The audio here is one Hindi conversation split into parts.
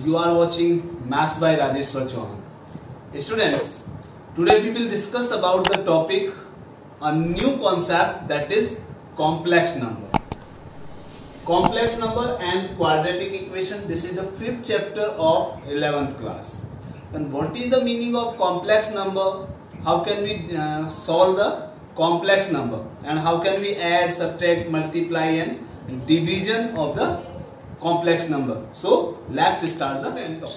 You are watching Maths by Rajeshwar Chauhan. Students, today we will discuss about the topic, a new concept, that is complex number. Complex number and quadratic equation. This is the 5th chapter of 11th class. And what is the meaning of complex number? How can we solve the complex number? And how can we add, subtract, multiply and division of the complex number? So let's start the talk.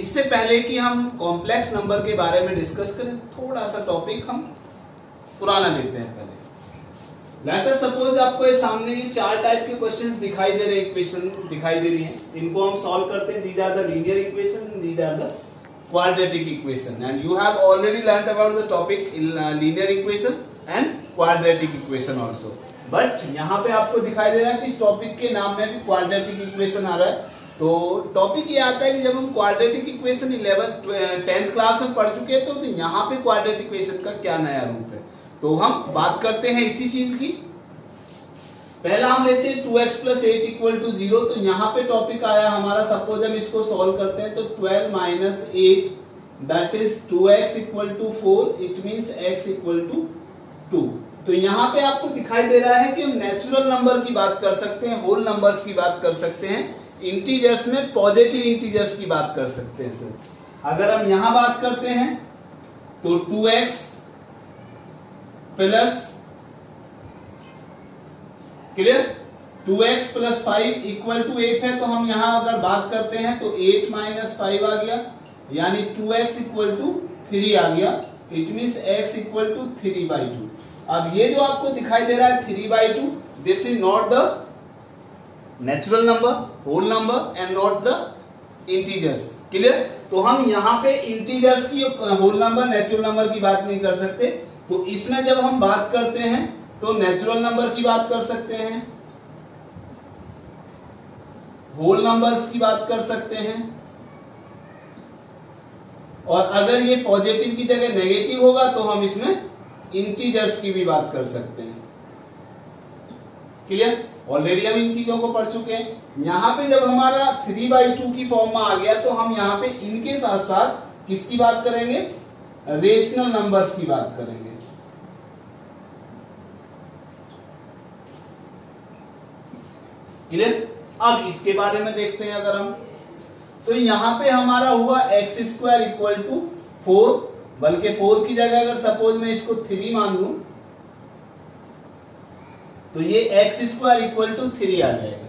इससे पहले कि हम कॉम्प्लेक्स नंबर के बारे में डिस्कस करें, थोड़ा सा टॉपिक हम पुराना लेते हैं पहले. लेट अस सपोज आपको ये सामने ये 4 टाइप के क्वेश्चंस दिखाई दे रहे हैं, इक्वेशन दिखाई दे रही हैं. इनको हम सॉल्व करते हैं. These are the linear equation, these are the quadratic equation, and you have already learnt about the topic in linear equation and quadratic equation also. But यहाँ पे आपको दिखाई दे रहा है कि इस टॉपिक के नाम में भी quadratic equation आ रहा है. तो टॉपिक ये आता है कि जब हम quadratic equation 10th क्लास में पढ़ चुके हैं, तो यहाँ पे quadratic equation का क्या नया रूप है, तो हम बात करते हैं इसी चीज की. पहला हम लेते हैं 2x plus 8 equal to 0. तो यहाँ पे टॉपिक आया हमारा, सपोज हम इसको सॉल्व करते हैं तो 12 minus 8 that is 2x equal to 4. It means x equal to 2. तो यहाँ पे आपको दिखाई दे रहा है कि हम नेचुरल नंबर की बात कर सकते हैं, होल नंबर्स की बात कर सकते हैं, इंटीजर्स में पॉजिटिव इंटीजर्स की बात कर सकते हैं. सर अगर हम यहाँ बात करते हैं तो 2x plus, clear, 2x plus 5 equal to 8 है. तो हम यहां अगर बात करते हैं तो 8 माइनस 5 आ गया, यानी 2x इक्वल टू 3 आ गया. It means x equal to 3/2. अब ये जो आपको दिखाई दे रहा है 3/2, this is not the natural number, whole number and not the integers. Clear. तो हम यहाँ पे इंटीजर्स की, होल नंबर, नेचुरल नंबर की बात नहीं कर सकते. तो इसमें जब हम बात करते हैं तो नेचुरल नंबर की बात कर सकते हैं, होल नंबर्स की बात कर सकते हैं, और अगर ये पॉजिटिव की जगह नेगेटिव होगा तो हम इसमें इंटीजर्स की भी बात कर सकते हैं. क्लियर. ऑलरेडी हम इन चीजों को पढ़ चुके हैं. यहां पे जब हमारा 3/2 की फॉर्म में आ गया तो हम यहां पे इनके साथ साथ किसकी बात करेंगे, रेशनल नंबर्स की बात करेंगे. क्लियर. अब इसके बारे में देखते हैं. अगर हम, तो यहां पे हमारा हुआ x² इक्वल टू 4, बल्कि 4 की जगह अगर सपोज मैं इसको 3 मान लूं तो ये x² इक्वल टू 3 आ जाएगा.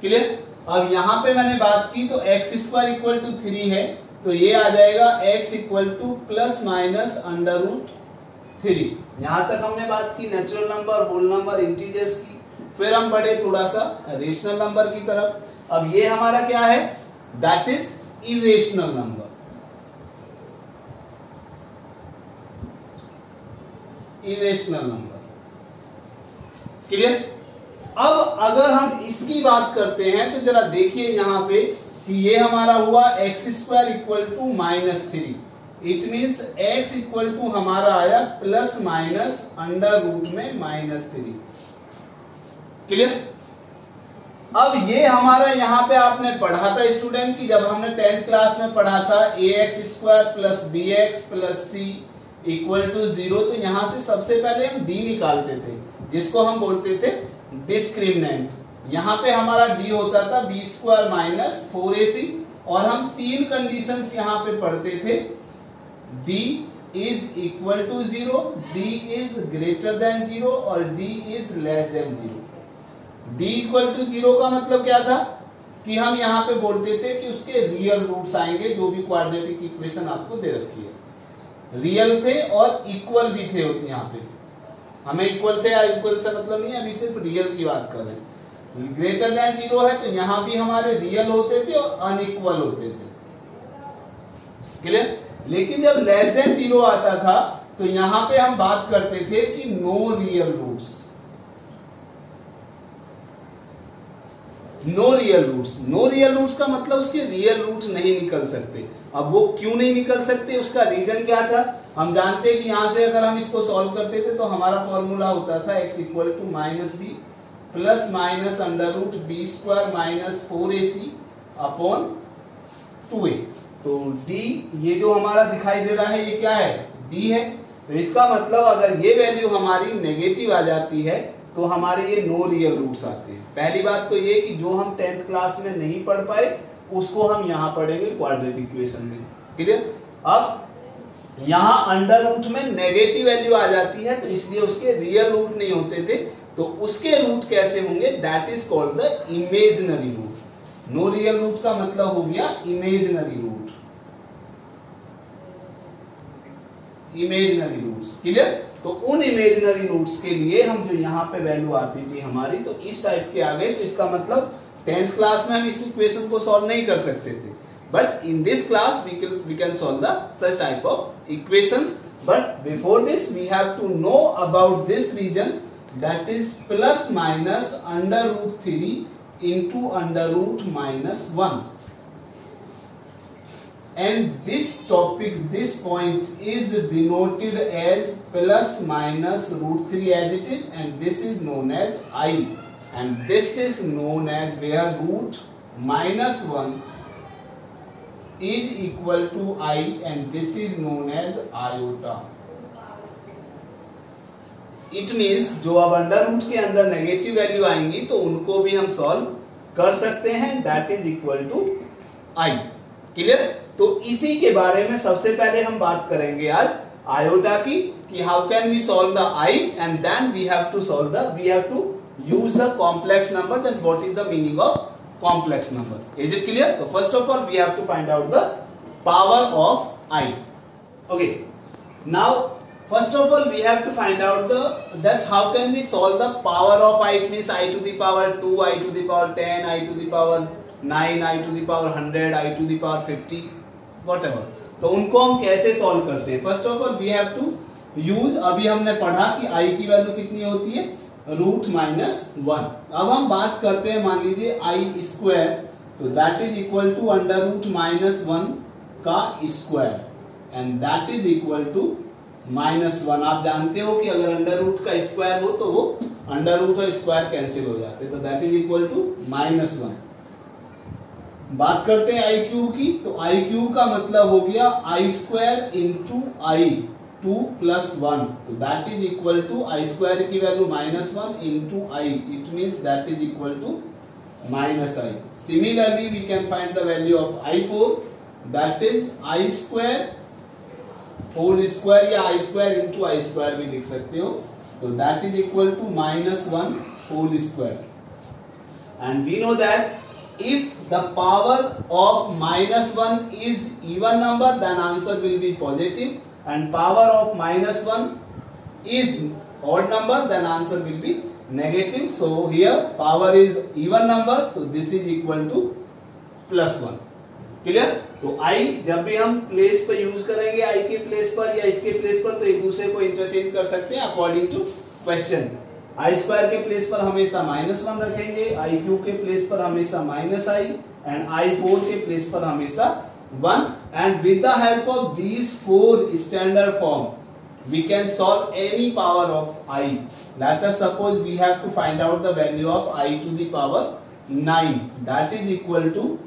क्लियर. अब यहां पे मैंने बात की तो x² इक्वल टू 3 है, तो ये आ जाएगा x equal to plus minus √3. यहां तक हमने बात की natural number, whole number, integers की. फिर हम बढ़े थोड़ा सा रेशनल नंबर की तरफ. अब ये हमारा क्या है, that is irrational number. Irrational number. Clear. अब अगर हम इसकी बात करते हैं तो जरा देखिए यहां पे कि ये हमारा हुआ x² equal to -3. It means x equal to हमारा आया प्लस माइनस √3. क्लियर. अब ये हमारा यहाँ पे आपने पढ़ा था स्टूडेंट की, जब हमने 10th क्लास में पढ़ा था ax² plus bx plus c equal to 0. तो यहां से सबसे पहले हम d निकालते थे, जिसको हम बोलते थे डिस्क्रिमिनेंट. यहाँ पे हमारा d होता था b² माइनस 4ac, और हम 3 कंडीशंस यहाँ पे पढ़ते थे. d is equal to 0, d is greater than 0 और d is less than 0. d equal to 0 का मतलब क्या था कि हम यहाँ पे बोलते थे कि उसके रियल रूट्स आएंगे. जो भी क्वाड्रेटिक इक्वेशन आपको दे रखी है, रियल थे और इक्वल भी थे. यहाँ पे हमें इक्वल से या इक्वल से मतलब नहीं है, अभी सिर्फ रियल की बात कर रहे हैं. ग्रेटर देन 0 है तो यहाँ भी हमारे रियल होते थे और अनइक्वल होते थे. क्लियर. लेकिन जब लेस देन 0 आता था तो यहाँ पे हम बात करते थे कि no real roots. No real roots. No real roots का मतलब उसके रियल रूट्स नहीं निकल सकते. अब वो क्यों नहीं निकल सकते, उसका रीजन क्या था. हम जानते हैं कि यहां से अगर हम इसको सॉल्व करते थे तो हमारा फॉर्मूला होता था x equal to -b plus minus √b² minus 4ac upon 2a। तो d ये जो हमारा दिखाई दे रहा है ये क्या है, d है। तो इसका मतलब अगर ये वैल्यू हमारी नेगेटिव आ जाती है तो हमारे ये नो रियल रूट्स आते हैं। पहली बात तो ये कि जो हम 10th क्लास में नहीं पढ़ पाए उसको हम यहाँ पढ़ेंगे क्वाड्रेटिक इक्वेशन में। क्लियर। अब यहाँ अंडर रूट में नेगेटिव वैल्यू आ जाती है तो इसलिए उसके रियल रूट नहीं होते थे, तो उसके रूट कैसे होंगे, that is called the imaginary root. No real root का मतलब हो गया imaginary root, imaginary roots. Clear. तो उन इमेजिनरी रूट्स के लिए हम जो यहाँ पे वैल्यू आती थी हमारी, तो इस टाइप के आ गए। तो इसका मतलब 10th क्लास में हम इस इक्वेशन को सॉल्व नहीं कर सकते थे, but in this class we can solve the such type of equations. But before this we have to know about this reason, that is plus minus under root 3 into under root -1। And this topic, this point is denoted as plus minus root 3 as it is, and this is known as I, and this is known as where root -1 is equal to I, and this is known as iota. It means जो अब अंडर रूट के अंदर नेगेटिव वैल्यू आएंगी तो उनको भी हम सॉल्व कर सकते हैं, that is equal to I। Clear. तो इसी के बारे में सबसे पहले हम बात करेंगे आज आयोटा की, कि how can we solve the i, and then we have to use the complex number, then what is the meaning of complex number. Is it clear. तो first of all we have to find out the power of i. Okay, now first of all we have to find out that how can we solve the power of i. It means i to the power 2, I to the power 10, I to the power 9, I to the power 100, I to the power 50, whatever। तो उनको हम कैसे सॉल्व करते हैं। First of all we have to use, अभी हमने पढ़ा कि आई की वैल्यू कितनी होती है, रूट -1। अब हम बात करते हैं, मान लीजिए आई स्क्वायर, तो that is equal to under root -1 का square, and that is equal to -1। आप जानते हो कि अगर अंडर रूट का स्क्वायर हो तो वो अंडर रूट और स्क्वायर कैंसिल हो जाते, तो दैट इज इक्वल टू -1। बात करते हैं आई क्यूब की, तो आई क्यूब का मतलब हो गया आई स्क्वायर इंटू आई 2 + 1, तो that is equal to i square की value -1 into i, it means that is equal to -i। Similarly we can find the value of i4, that is i square whole square, या i square into i square भी लिख सकते हो, तो that is equal to -1 whole square. And we know that if the power of -1 is even number, then answer will be positive, and power of -1 is odd number, then answer will be negative. So here power is even number, so this is equal to +1। Clear. तो i जब भी हम प्लेस पर यूज करेंगे, i के प्लेस पर या इसके प्लेस पर, तो एक दूसरे को इंटरचेंज कर सकते हैं according to question. I square के प्लेस पर हमेशा -1 रखेंगे, आई क्यूब के प्लेस पर हमेशा -i, एंड i4 के प्लेस पर हमेशा 1, and with the help of these 4 standard form we can solve any power of i। Let us suppose we have to find out the value of i to the power 9, that is equal to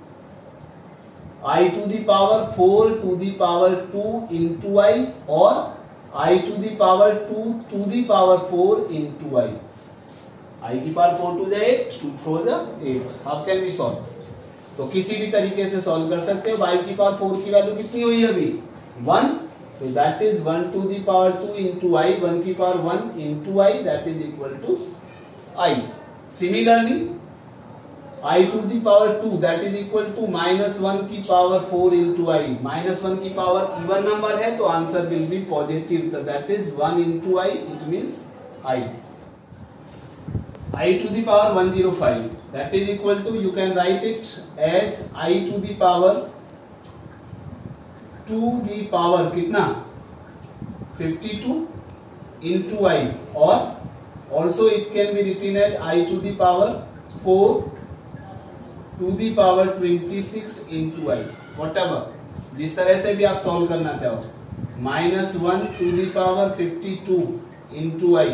i to the power 4 to the power 2 into i, और I to the power 2 to the power 4 into I। I की power 4 to the 8, 2 4 the 8। How can we solve? तो किसी भी तरीके से सॉल्व कर सकते हो। y की पावर 4 की वैल्यू कितनी हुई अभी 1, तो that is 1 to the power 2 into I, 1 की power 1 into I, that is equal to I। Similarly I to the power 2 that is equal to -1 की पावर 4 into I। -1 की पावर इवन नंबर है तो आंसर विल बी पॉजिटिव, तो that is 1 into I, it means I। I to the power 105 that is equal to, you can write it as I to the power 2 the power कितना 52 into I, और also it can be written as I to the power 4 to the power 26 into I, whatever, जिस तरह से भी आप सॉल्व करना चाहो। -1 to the power 52 into I,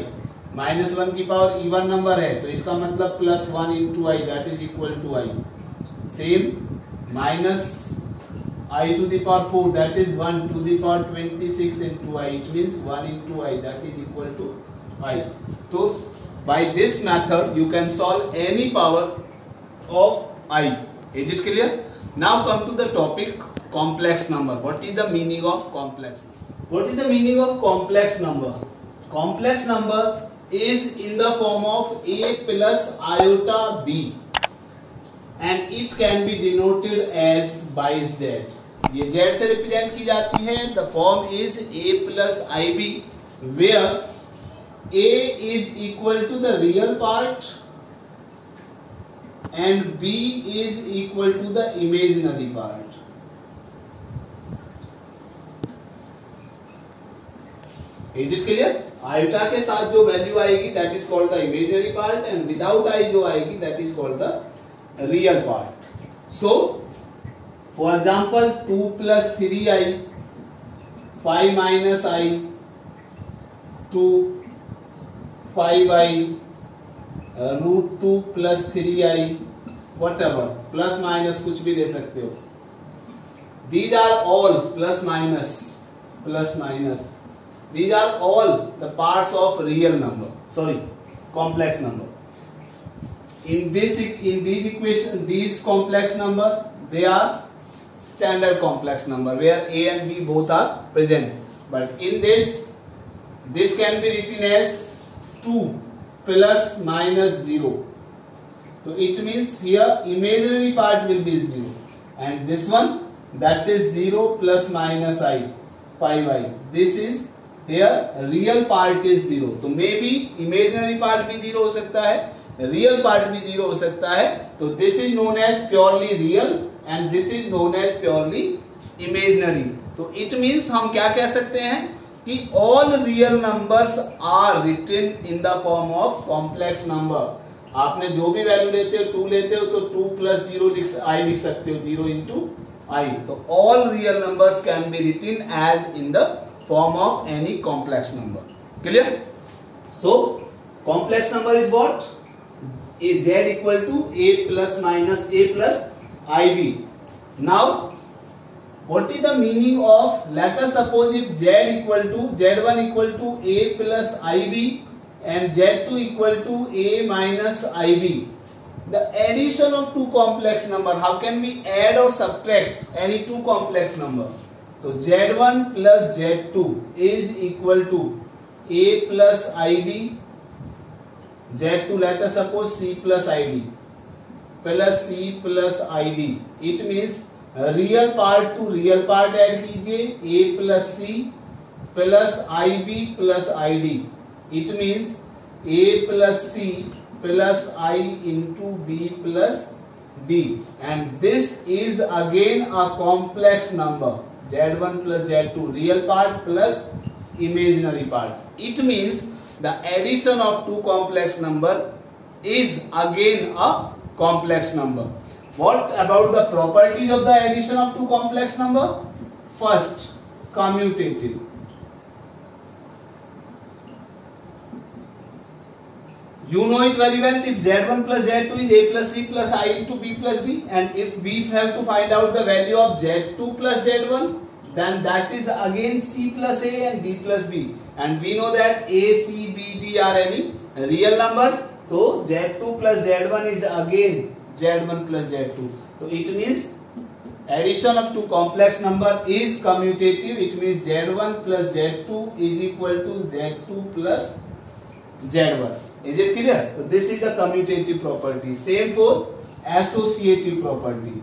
-1 की पावर इवन नंबर है तो इसका मतलब +1 into I, that is equal to I। Same I to the power 4, that is 1 to the power 26 into I. It means 1 into I, that is equal to I. So by this method you can solve any power of I. Is it clear? Now come to the topic complex number. What is the meaning of complex? What is the meaning of complex number? Complex number is in the form of a plus iota b and it can be denoted as by z. ये z से रिप्रेजेंट की जाती है. The form is a plus ib where a is equal to the real part and b is equal to the imaginary part. Is it clear? Iota के साथ जो वैल्यू आएगी that is called the imaginary part and without I जो आएगी that is called the real part. So for example 2 plus 3i, 5 minus i, 2, 5i, root 2 plus 3i, whatever, plus minus कुछ भी दे सकते हो. These are all plus minus, plus minus. These are all the parts of real number. Sorry, complex number. In these equation, these complex number, they are standard complex number where a and b both are present. But in this can be written as 2 plus minus 0. So it means here imaginary part will be 0, and this one that is 0 plus minus I, 5i. This is here real part is 0. तो मे बी इमेजिनरी पार्ट भी 0 हो सकता है, रियल पार्ट भी 0 हो सकता है. तो this is known as purely real and this is known as purely imaginary. तो इट मीन्स हम क्या कह सकते हैं कि all real numbers are written in the form of complex number. आपने जो भी वैल्यू लेते हो 2 लेते हो तो 2 plus 0 आई लिख सकते हो, 0 into I. तो all real numbers can be written as in the form of any complex number. Clear? So complex number is what? Z equal to a plus minus a plus ib. Now what is the meaning of, let us suppose if z1 equal to a plus ib and z2 equal to a minus ib, the addition of two complex number, how can we add or subtract any two complex number? तो z1 plus z2 is equal to a plus ib, z2 let us suppose c plus id plus c plus id. It means real part to real part add कीजिए, a plus c plus ib plus id. It means a plus c plus I into b plus d, and this is again a complex number. Z1 plus Z2 real part plus imaginary part. It means the addition of two complex number is again a complex number. What about the properties of the addition of two complex number? First, commutative. You know it very well. If Z1 plus Z2 is a plus c plus I into b plus d, and if we have to find out the value of Z2 plus Z1, then that is again c plus a and d plus b, and we know that a, c, b, d are any real numbers. So Z2 plus Z1 is again Z1 plus Z2. So it means addition of two complex number is commutative. It means Z1 plus Z2 is equal to Z2 plus Z1. Is it clear? So this is the commutative property. Same for associative property.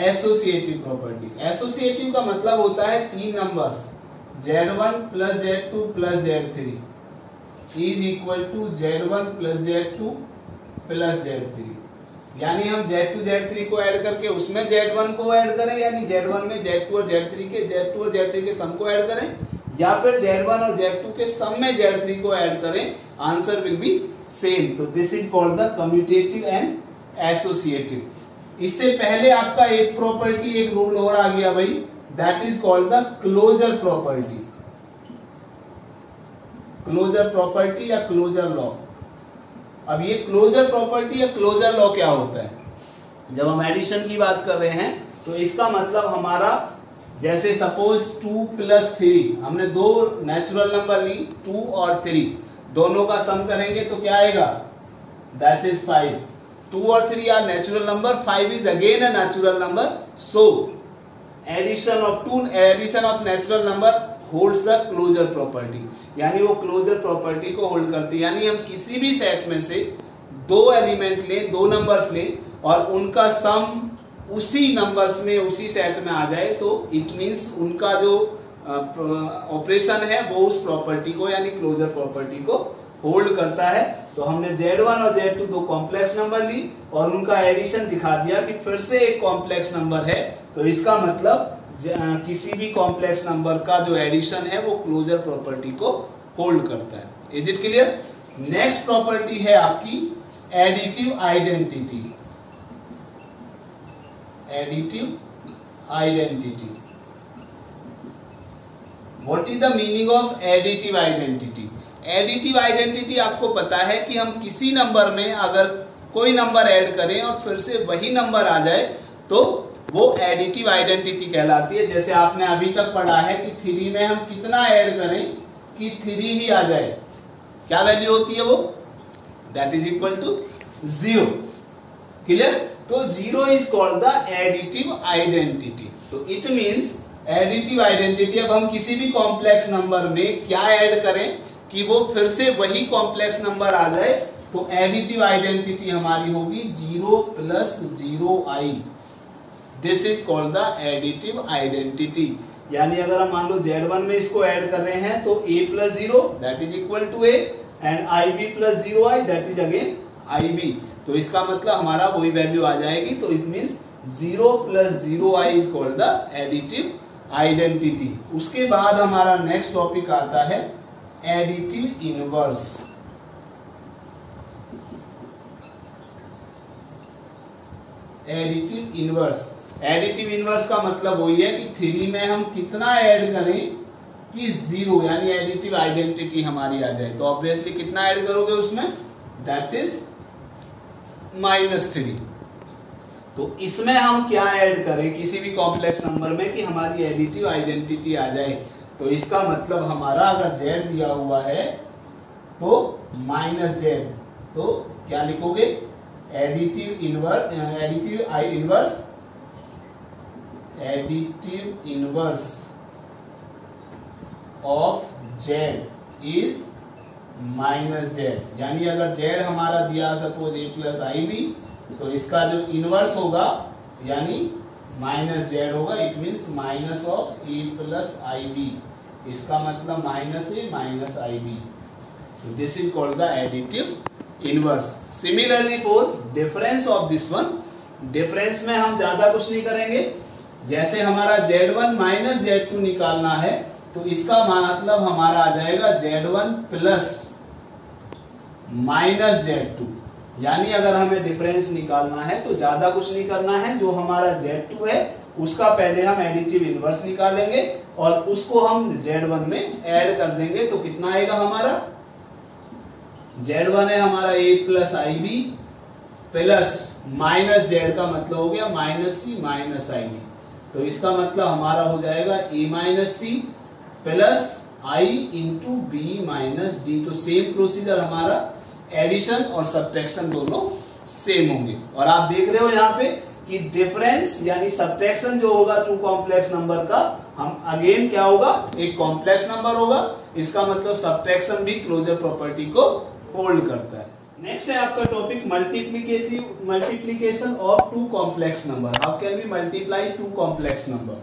Associative property. Associative का मतलब होता है तीन numbers Z1 plus Z2 plus Z3 is equal to Z1 plus Z2 plus Z3. यानी हम Z2 Z3 को ऐड करके उसमें Z1 को ऐड करें, यानी Z1 में Z2 और Z3 के सम को ऐड करें, या फिर Z1 और Z2 के सम में Z3 को ऐड करें, आंसर विल बी सेम. तो this is called the commutative and associative. इससे पहले आपका एक प्रॉपर्टी, एक रूल और आ गया भाई, that is called the closure property. Closure property या क्लोजर लॉ. अब ये क्लोजर प्रॉपर्टी या क्लोजर लॉ क्या होता है? जब हम एडिशन की बात कर रहे हैं तो इसका मतलब हमारा, जैसे सपोज 2 + 3, हमने दो नेचुरल नंबर ली 2 और 3, दोनों का सम करेंगे तो क्या आएगा? That is 5. 2 और 3 are natural number, 5 is again a natural number. So addition of natural number holds the closure property, यानी वो क्लोजर प्रॉपर्टी को होल्ड करती है. यानी हम किसी भी सेट में से दो एलिमेंट लें, दो नंबर्स लें और उनका सम उसी नंबर्स में, उसी सेट में आ जाए तो इट मींस उनका जो ऑपरेशन है वो उस प्रॉपर्टी को, यानी क्लोजर प्रॉपर्टी को होल्ड करता है. तो हमने Z1 और Z2 दो कॉम्प्लेक्स नंबर ली और उनका एडिशन दिखा दिया कि फिर से एक कॉम्प्लेक्स नंबर है, तो इसका मतलब किसी भी कॉम्प्लेक्स नंबर का जो एडिशन है वो क्लोजर प्रॉपर्टी को होल्ड करता है. Is it clear? Next property है आपकी additive identity. Additive identity. What is the meaning of additive identity? Additive identity आपको पता है कि हम किसी नंबर में अगर कोई नंबर ऐड करें और फिर से वही नंबर आ जाए तो वो एडिटिव आइडेंटिटी कहलाती है. जैसे आपने अभी तक पढ़ा है कि 3 में हम कितना ऐड करें कि 3 ही आ जाए, क्या वैल्यू होती है वो? That is equal to 0. Clear? तो 0 is called the additive identity. तो इट मींस एडिटिव आइडेंटिटी, अब हम किसी भी कॉम्प्लेक्स नंबर में क्या ऐड करें कि वो फिर से वही कॉम्प्लेक्स नंबर आ जाए, तो एडिटिव आइडेंटिटी हमारी होगी 0 + 0i. This is called the additive identity. यानी अगर हम मान लो Z1 में इसको ऐड कर रहे हैं तो a + 0 that is equal to a and ib + 0i that is again ib. तो इसका मतलब हमारा वही वैल्यू आ जाएगी. तो it means 0 + 0i is called the additive identity. उसके बाद हमारा नेक्स्ट टॉपिक आता है additive inverse. Additive inverse. Additive inverse का मतलब वही है कि 3 में हम कितना ऐड करें कि 0, यानी एडिटिव आइडेंटिटी हमारी आ जाए. तो ऑब्वियसली कितना ऐड करोगे उसमें? That is -3. तो इसमें हम क्या ऐड करें किसी भी कॉम्प्लेक्स नंबर में कि हमारी एडिटिव आइडेंटिटी आ जाए? तो इसका मतलब हमारा अगर Z दिया हुआ है तो -Z, तो क्या लिखोगे? Additive inverse of Z is -Z. यानी अगर Z हमारा दिया सपोज a + ib, तो इसका जो इनवर्स होगा यानी -Z होगा. It means minus of a + ib. इसका मतलब -a - ib. तो this is called the additive inverse. Similarly for difference of this one, difference में हम ज्यादा कुछ नहीं करेंगे. जैसे हमारा Z1 - Z2 निकालना है तो इसका मतलब हमारा आ जाएगा Z1 + -Z2. यानी अगर हमें डिफरेंस निकालना है तो ज्यादा कुछ नहीं करना है. जो हमारा Z2 है उसका पहले हम एडिटिव इनवर्स निकालेंगे और उसको हम Z1 में ऐड कर देंगे. तो कितना आएगा हमारा? Z1 है हमारा a + ib प्लस -Z का मतलब हो गया -c - ib. तो इसका मतलब हमारा हो जाएगा a - c plus i × b - d. तो सेम प्रोसीजर हमारा, एडिशन और सब्ट्रैक्शन दोनों सेम होंगे. और आप देख रहे हो यहाँ पे कि डिफरेंस यानी सब्ट्रैक्शन जो होगा टू कॉम्प्लेक्स नंबर का, हम अगेन क्या होगा? एक कॉम्प्लेक्स नंबर होगा. इसका मतलब सब्ट्रैक्शन भी क्लोजर प्रॉपर्टी को होल्ड करता है. नेक्स्ट है आपका topic multiplication of two complex number. How can we multiply two complex number?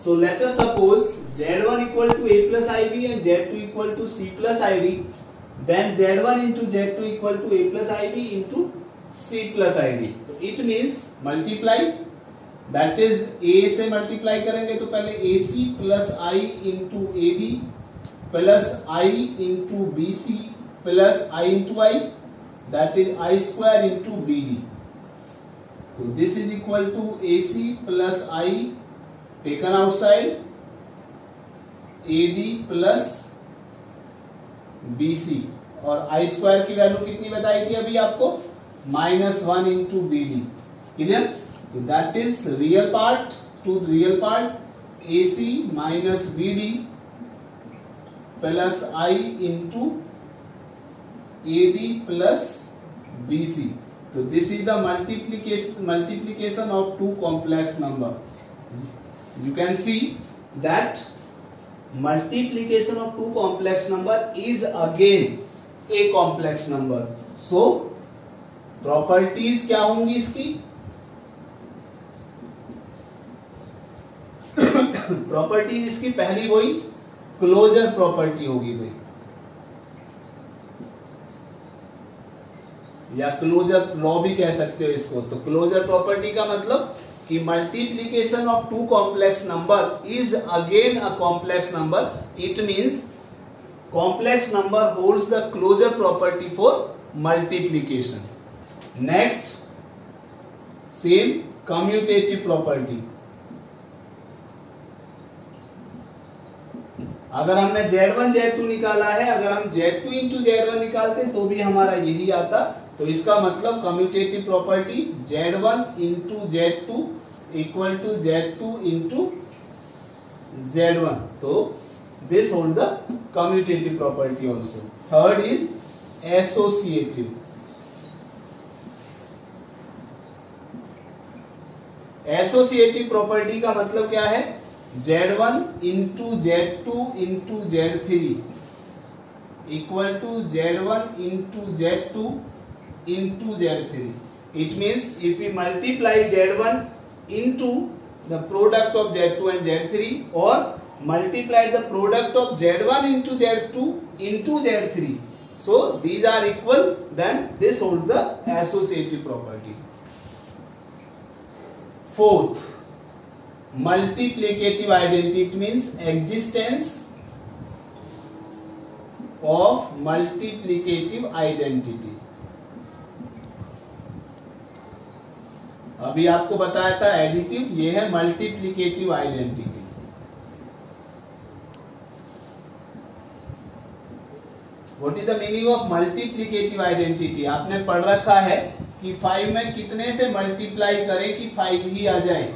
So let us suppose Z1 = a + ib and Z2 = c + id. Then Z1 × Z2 = a + ib × c + id. तो it means multiply, that is a से मल्टीप्लाई करेंगे तो पहले ac + i × ab plus i × bc plus i × i, that is i² × bd. तो this is equal to ac + i taken outside, AD plus BC और आई स्क्वायर की वैल्यू कितनी बताई थी अभी आपको, -1 इंटू बी डी। क्लियर? तो that is real part to real part a c minus b d plus i into a d plus b c. तो this is the multiplication of two complex number. You can see that multiplication of two complex number is again a complex number. So properties क्या होंगी इसकी? प्रॉपर्टीज इसकी पहली वही क्लोजर प्रॉपर्टी होगी भाई, या क्लोजर लॉ भी कह सकते हो इसको। तो क्लोजर प्रॉपर्टी का मतलब कि multiplication of two complex number is again a complex number. It means complex number holds the closure property for multiplication. Next same commutative property. अगर हमने Z1 Z2 निकाला है, अगर हम Z2 इंटू Z1 निकालते तो भी हमारा यही आता। तो इसका मतलब commutative property Z1 into Z2 equal to Z2 into Z1। तो this hold the commutative property also. Third is associative. Associative property का मतलब क्या है, Z1 into Z2 into Z3 equal to Z1 into Z2 into Z3. It means if we multiply Z1 into the product of Z2 and Z3 or multiply the product of Z1 into Z2 into Z3, so these are equal, then this holds the associative property. Fourth, multiplicative identity. It means existence of multiplicative identity. अभी आपको बताया था एडिटिव, ये है multiplicative identity. What is the meaning of multiplicative identity? आपने पढ़ रखा है कि 5 में कितने से मल्टीप्लाई करें कि 5 ही आ जाए,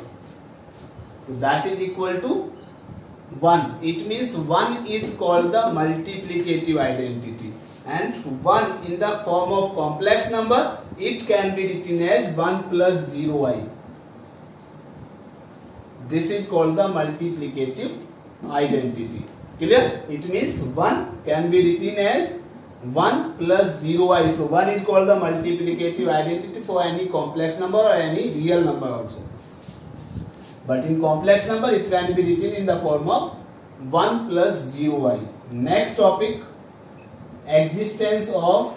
तो that is equal to 1। It means 1 is called the multiplicative identity, and 1 in the form of complex number, it can be written as 1 plus 0i. This is called the multiplicative identity. Clear? It means 1 can be written as 1 plus 0i. So 1 is called the multiplicative identity for any complex number or any real number also. But in complex number, it can be written in the form of 1 plus 0i. Next topic, existence of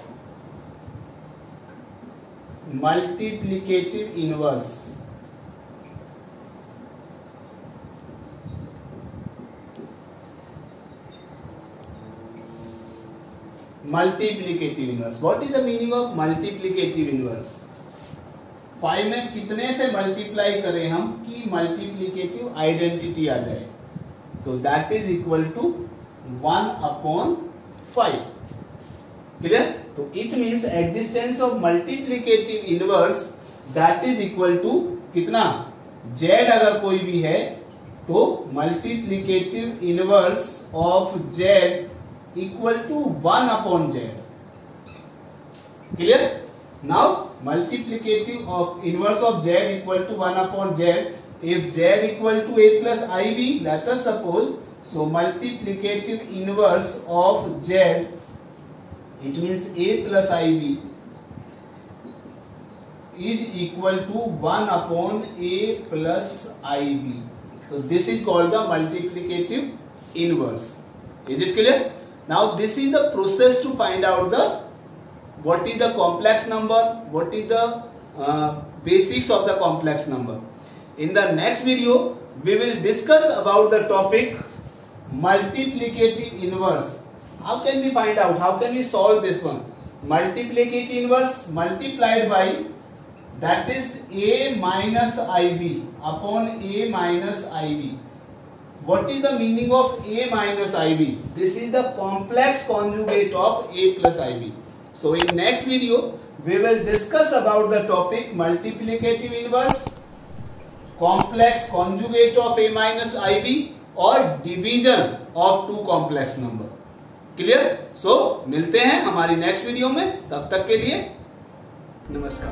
multiplicative inverse. Multiplicative inverse. What is the meaning of multiplicative inverse? 5 में कितने से मल्टीप्लाई करें हम कि मल्टीप्लिकेटिव आइडेंटिटी आ जाए, तो that is equal to 1/5। Clear? तो it means existence of multiplicative inverse that is equal to कितना, z अगर कोई भी है तो multiplicative inverse of z equal to 1/z। Clear? Now multiplicative of inverse of z equal to 1/z। If z equal to a plus ib, let us suppose, so multiplicative inverse of z, it means a plus ib is equal to 1/a plus ib. So this is called the multiplicative inverse. Is it clear? Now this is the process to find out the what is the complex number, what is the basics of the complex number. In the next video we will discuss about the topic multiplicative inverse. How can we find out? How can we solve this one? Multiplicative inverse multiplied by, that is a minus ib upon a minus ib. what is the meaning of a minus ib? This is the complex conjugate of a plus ib. So in next video we will discuss about the topic multiplicative inverse, complex conjugate of a minus ib और division of two complex number. Clear? So मिलते हैं हमारी नेक्स्ट वीडियो में, तब तक के लिए नमस्कार।